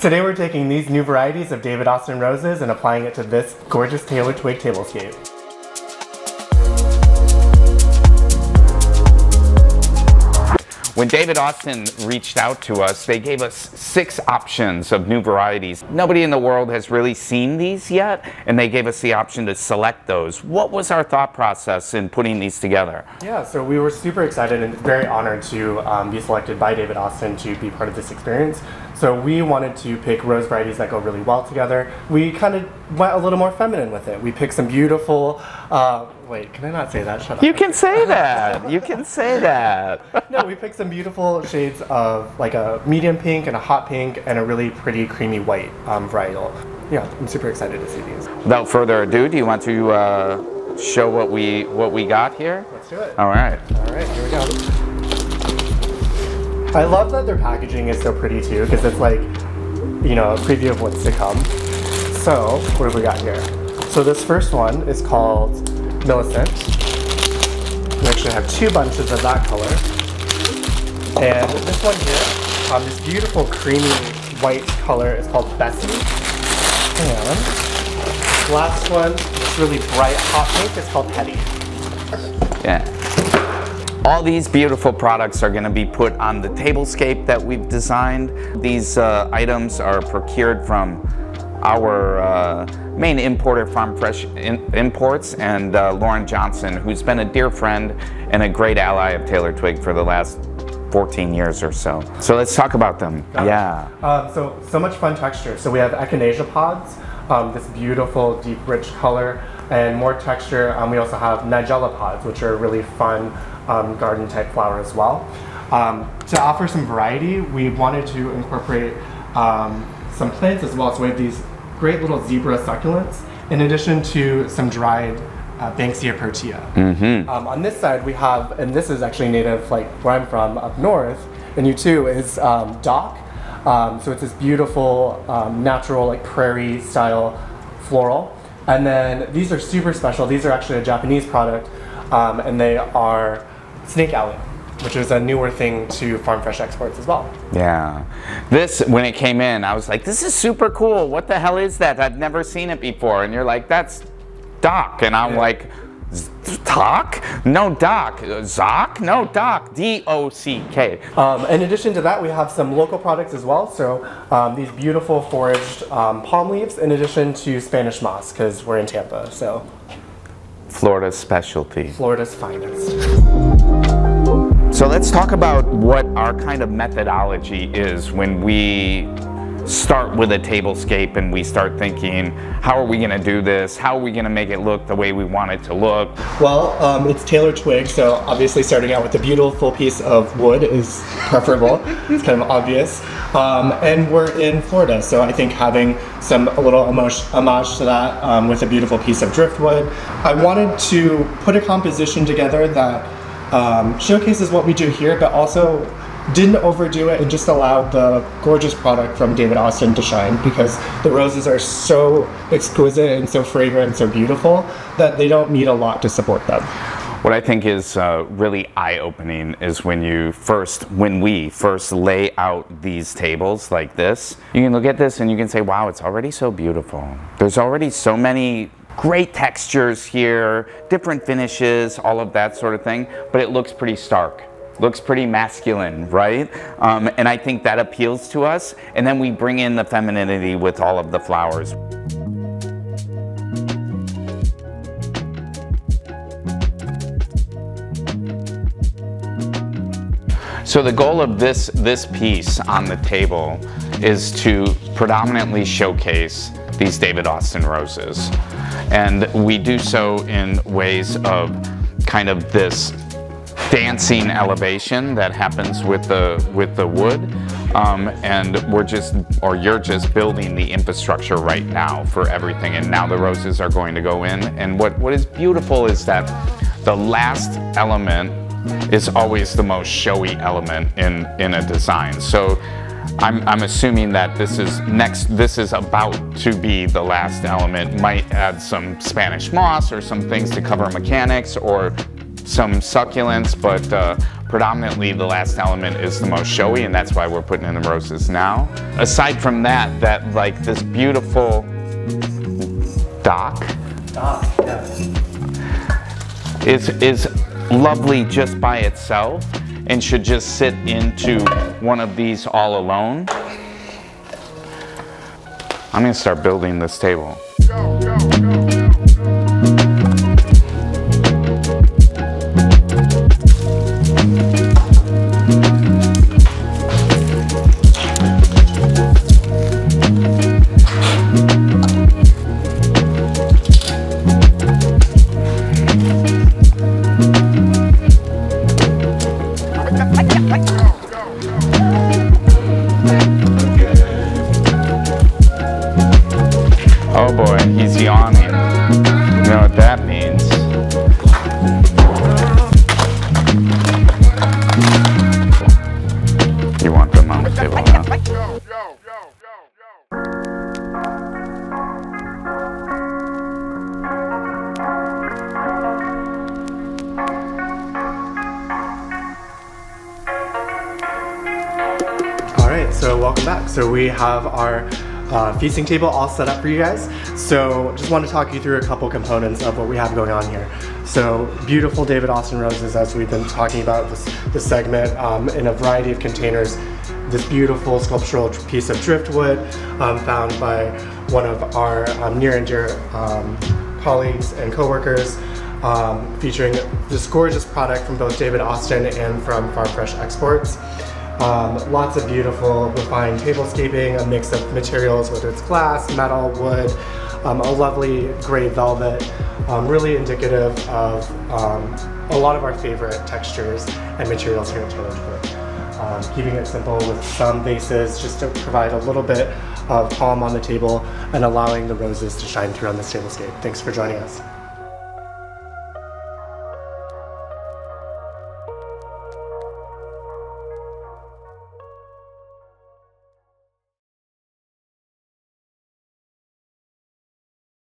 Today we're taking these new varieties of David Austin roses and applying it to this gorgeous Taylor Twig tablescape. When David Austin reached out to us, they gave us 6 options of new varieties. Nobody in the world has really seen these yet, and they gave us the option to select those. What was our thought process in putting these together? Yeah, so we were super excited and very honored to be selected by David Austin to be part of this experience. So we wanted to pick rose varieties that go really well together. We kind of went a little more feminine with it. We picked some beautiful, wait, can I not say that? Shut up. You can say that. You can say that. No, we picked some beautiful shades of like a medium pink and a hot pink and a really pretty creamy white varietal. Yeah, I'm super excited to see these. Without further ado, do you want to show what we got here? Let's do it. All right. All right, here we go. I love that their packaging is so pretty too, because it's like, you know, a preview of what's to come. So, what have we got here? So this first one is called Millicent. We actually have 2 bunches of that color. And this one here, this beautiful creamy white color is called Bessie. And last one, this really bright hot pink, is called Hetty. Yeah. All these beautiful products are going to be put on the tablescape that we've designed. These items are procured from our main importer, Farm Fresh Imports, and Lauren Johnson, who's been a dear friend and a great ally of Taylor Twig for the last 14 years or so. So let's talk about them. Yeah. So much fun texture. So we have echinacea pods, this beautiful deep rich color, and more texture. We also have nigella pods, which are really fun garden type flower as well. To offer some variety, we wanted to incorporate some plants as well. So we have these great little zebra succulents, in addition to some dried Banksia protea. On this side we have, and this is actually native, like where I'm from, up north, and you too, is dock. So it's this beautiful natural like prairie style floral. And then these are super special. These are actually a Japanese product, and they are snake allium, which is a newer thing to Farm Fresh Exports as well. Yeah. This, when it came in, I was like, this is super cool. What the hell is that? I've never seen it before. And you're like, that's dock. And I'm like, dock? No, dock. Zock? No, dock. D-O-C-K. In addition to that, we have some local products as well. So these beautiful foraged palm leaves, in addition to Spanish moss, because we're in Tampa. So Florida's specialty. Florida's finest. So let's talk about what our kind of methodology is when we start with a tablescape and we start thinking, how are we going to do this? How are we going to make it look the way we want it to look? Well, it's Taylor Twig, so obviously starting out with a beautiful piece of wood is preferable. It's kind of obvious. And we're in Florida, so I think having a little homage to that with a beautiful piece of driftwood. I wanted to put a composition together that showcases what we do here, but also didn't overdo it and just allowed the gorgeous product from David Austin to shine, because the roses are so exquisite and so fragrant and so beautiful that they don't need a lot to support them. What I think is really eye-opening is when we first lay out these tables like this. You can look at this and you can say, wow, it's already so beautiful. There's already so many great textures here, different finishes, all of that sort of thing, but it looks pretty stark. Looks pretty masculine, right? And I think that appeals to us. And then we bring in the femininity with all of the flowers. So the goal of this piece on the table is to predominantly showcase these David Austin roses. And we do so in ways of kind of this dancing elevation that happens with the wood, and you're just building the infrastructure right now for everything, and now the roses are going to go in. And what is beautiful is that the last element is always the most showy element in a design. So I'm assuming that this is about to be the last element. Might add some Spanish moss or some things to cover mechanics, or some succulents, but predominantly the last element is the most showy, and that's why we're putting in the roses now. Aside from that, like this beautiful dock is lovely just by itself and should just sit into one of these all alone. I'm gonna start building this table. Oh boy, he's yawning. You know what that means. You want them on the table now. Alright, so welcome back. So we have our feasting table all set up for you guys. So just want to talk you through a couple components of what we have going on here. So beautiful David Austin roses, as we've been talking about this segment, in a variety of containers. This beautiful sculptural piece of driftwood found by one of our near and dear colleagues and co-workers, featuring this gorgeous product from both David Austin and from Farm Fresh Exports. Lots of beautiful refined tablescaping, a mix of materials, whether it's glass, metal, wood, a lovely gray velvet, really indicative of a lot of our favorite textures and materials here at Twig. Keeping it simple with some vases just to provide a little bit of calm on the table and allowing the roses to shine through on this tablescape. Thanks for joining us.